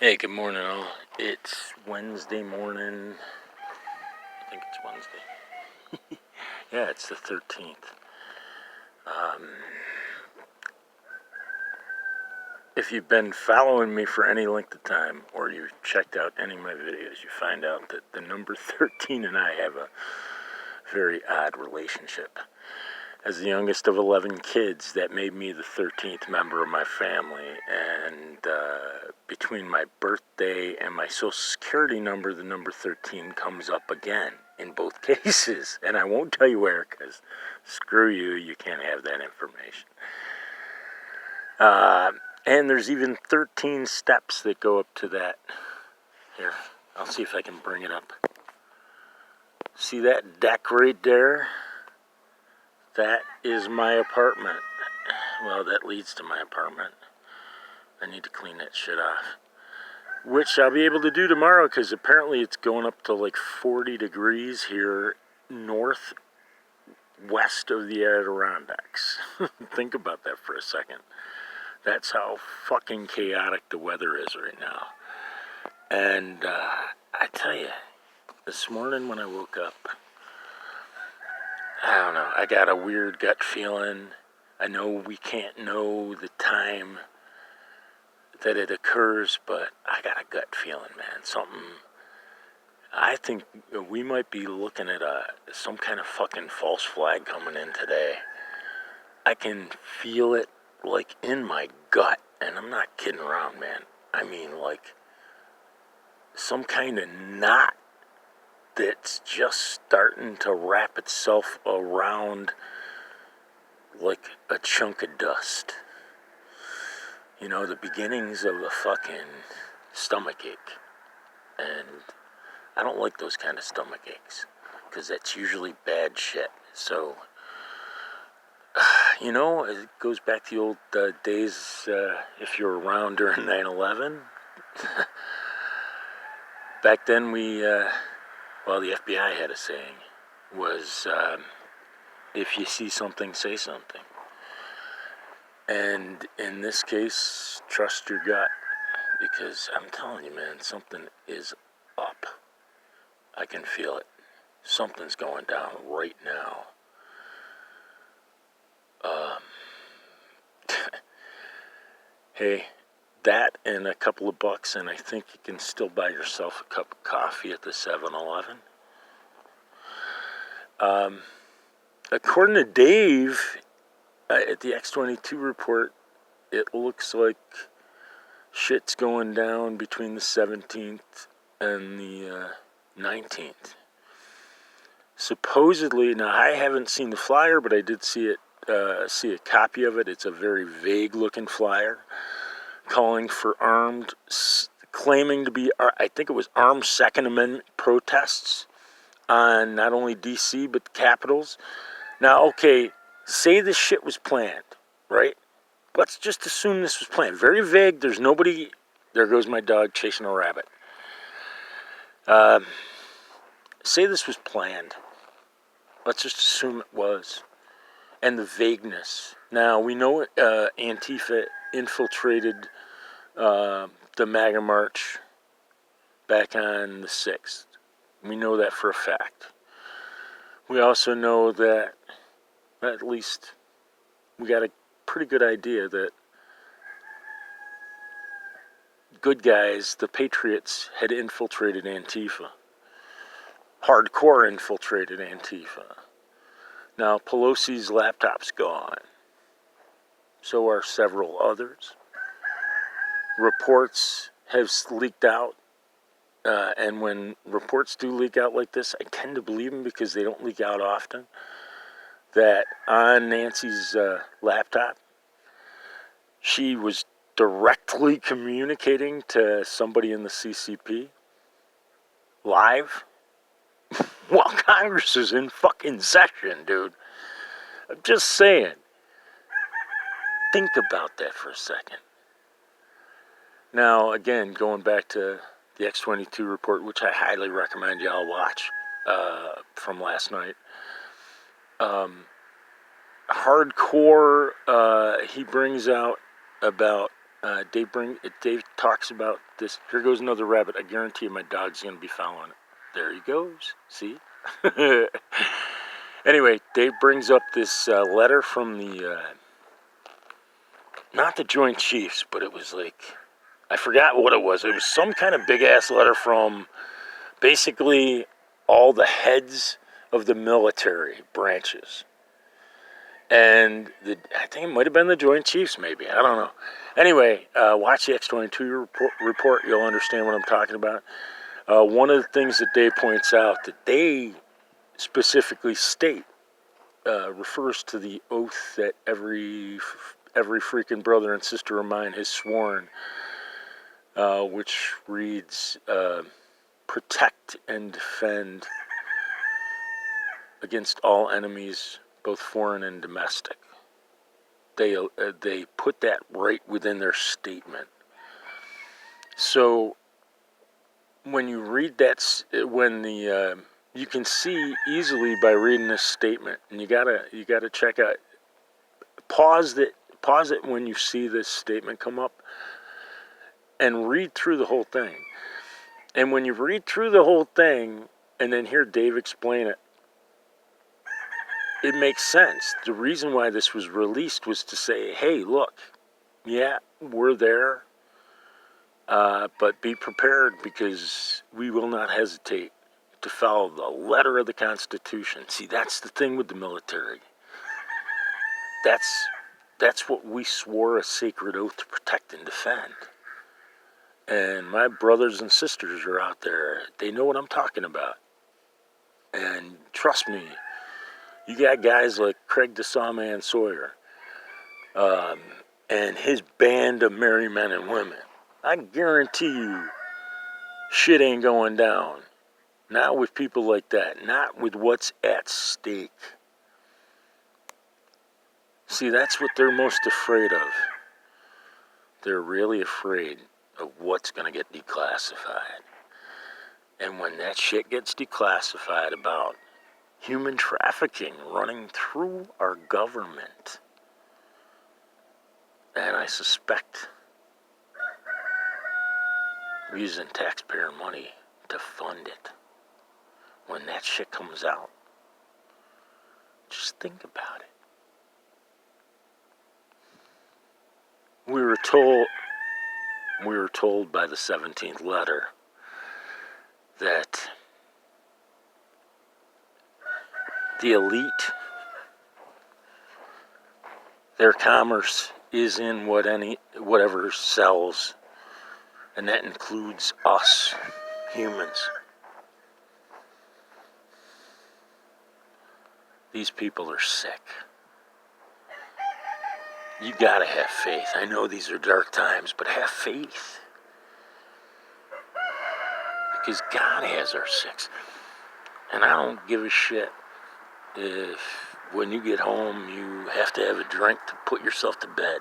Hey, good morning all. It's Wednesday morning. I think it's Wednesday. Yeah, it's the 13th. If you've been following me for any length of time, or you've checked out any of my videos, you find out that the number 13 and I have a very odd relationship. As the youngest of 11 kids, that made me the 13th member of my family, and between my birthday and my social security number, the number 13 comes up again in both cases, and I won't tell you where, because screw you, you can't have that information. And there's even 13 steps that go up to that. Here, I'll see if I can bring it up. See that deck right there? That is my apartment. Well, that leads to my apartment. I need to clean that shit off. Which I'll be able to do tomorrow, because apparently it's going up to like 40 degrees here northwest of the Adirondacks. Think about that for a second. That's how fucking chaotic the weather is right now. And I tell you, this morning when I woke up, I don't know, I got a weird gut feeling. I know we can't know the time that it occurs, but I got a gut feeling, man. I think we might be looking at some kind of fucking false flag coming in today. I can feel it, like, in my gut, and I'm not kidding around, man. I mean, like, some kind of knot that's just starting to wrap itself around like a chunk of dust. You know, the beginnings of a fucking stomach ache. And I don't like those kind of stomach aches, because that's usually bad shit. So, you know, it goes back to the old days, if you're around during 9/11. Back then the FBI had a saying, was, if you see something, say something. And in this case, trust your gut, because I'm telling you, man, something is up. I can feel it. Something's going down right now. Hey, that and a couple of bucks, and I think you can still buy yourself a cup of coffee at the 7-Eleven. According to Dave, at the X22 report, it looks like shit's going down between the 17th and the 19th. Supposedly, now I haven't seen the flyer, but I did see a copy of it. It's a very vague-looking flyer calling for claiming to be, I think it was armed Second Amendment protests on not only D.C., but the capitals. Now, okay, say this shit was planned, right? Let's just assume this was planned. Very vague. There's nobody. There goes my dog chasing a rabbit. Say this was planned. Let's just assume it was. And the vagueness. Now, we know Antifa infiltrated the MAGA March back on the 6th. We know that for a fact. We also know that, at least, we got a pretty good idea that good guys, the Patriots, had infiltrated Antifa. Hardcore infiltrated Antifa. Now, Pelosi's laptop's gone. So are several others. Reports have leaked out. And when reports do leak out like this, I tend to believe them because they don't leak out often. That on Nancy's laptop, she was directly communicating to somebody in the CCP live while Congress is in fucking session, dude. I'm just saying. Think about that for a second. Now, again, going back to the X22 report, which I highly recommend y'all watch, from last night. Hardcore, he brings out about Dave talks about this. Here goes another rabbit. I guarantee you my dog's going to be following it. There he goes. See? Anyway, Dave brings up this letter from the, not the Joint Chiefs, but it was like, I forgot what it was. It was some kind of big-ass letter from basically all the heads of the military branches. And I think it might have been the Joint Chiefs, maybe. I don't know. Anyway, watch the X-22 report. You'll understand what I'm talking about. One of the things that Dave points out that they specifically state refers to the oath that every freaking brother and sister of mine has sworn, which reads, protect and defend against all enemies, both foreign and domestic. They put that right within their statement. So when you read that, you can see easily by reading this statement, and you gotta check out. Pause it when you see this statement come up, and read through the whole thing. And when you read through the whole thing, and then hear Dave explain it, it makes sense. The reason why this was released was to say, hey, look, yeah, we're there, but be prepared because we will not hesitate to follow the letter of the Constitution. See, that's the thing with the military. That's what we swore a sacred oath to protect and defend. And my brothers and sisters are out there. They know what I'm talking about. And trust me, you got guys like Craig the Sawman Sawyer and his band of merry men and women. I guarantee you, shit ain't going down. Not with people like that. Not with what's at stake. See, that's what they're most afraid of. They're really afraid of what's going to get declassified. And when that shit gets declassified about human trafficking running through our government, and I suspect using taxpayer money to fund it, when that shit comes out, just think about it. We were told by the 17th letter that the elite, their commerce is in whatever sells, and that includes us, humans. These people are sick. You gotta have faith. I know these are dark times, but have faith. Because God has our six. And I don't give a shit if when you get home you have to have a drink to put yourself to bed.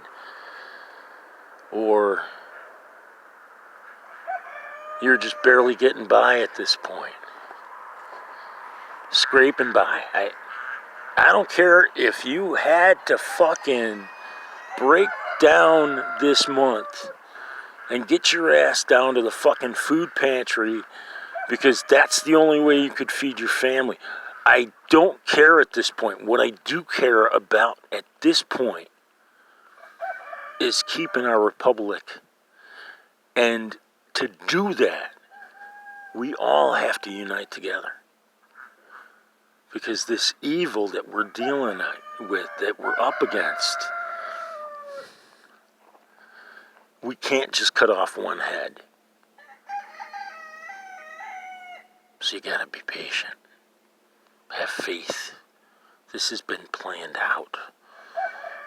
Or you're just barely getting by at this point. Scraping by. I don't care if you had to fucking break down this month and get your ass down to the fucking food pantry because that's the only way you could feed your family. I don't care at this point. What I do care about at this point is keeping our republic. And to do that, we all have to unite together. Because this evil that we're dealing with, that we're up against, we can't just cut off one head. So you gotta be patient. Have faith. This has been planned out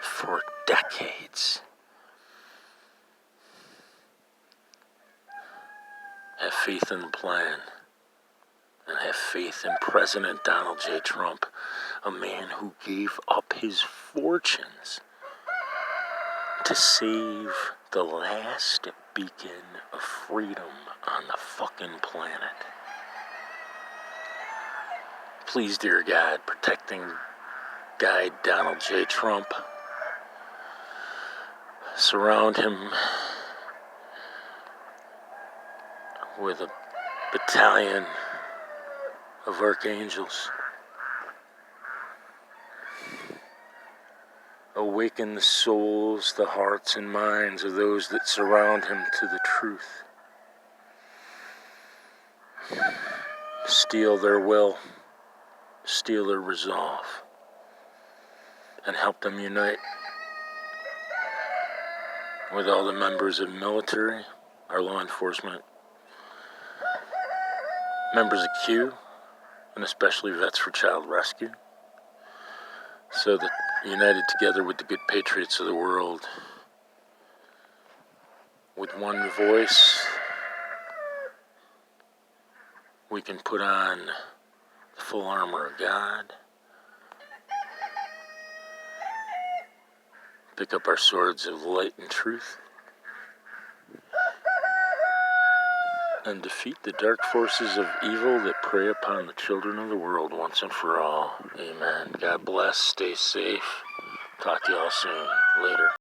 for decades. Have faith in the plan. And have faith in President Donald J. Trump, a man who gave up his fortunes to save the last beacon of freedom on the fucking planet. Please, dear God, protecting guide Donald J. Trump. Surround him with a battalion of archangels. Awaken the souls, the hearts and minds of those that surround him to the truth. Steal their will, steal their resolve, and help them unite with all the members of military, our law enforcement, members of Q, and especially Vets for Child Rescue, so that united together with the good patriots of the world, with one voice, we can put on the full armor of God, pick up our swords of light and truth, and defeat the dark forces of evil that prey upon the children of the world once and for all. Amen. God bless. Stay safe. Talk to y'all soon. Later.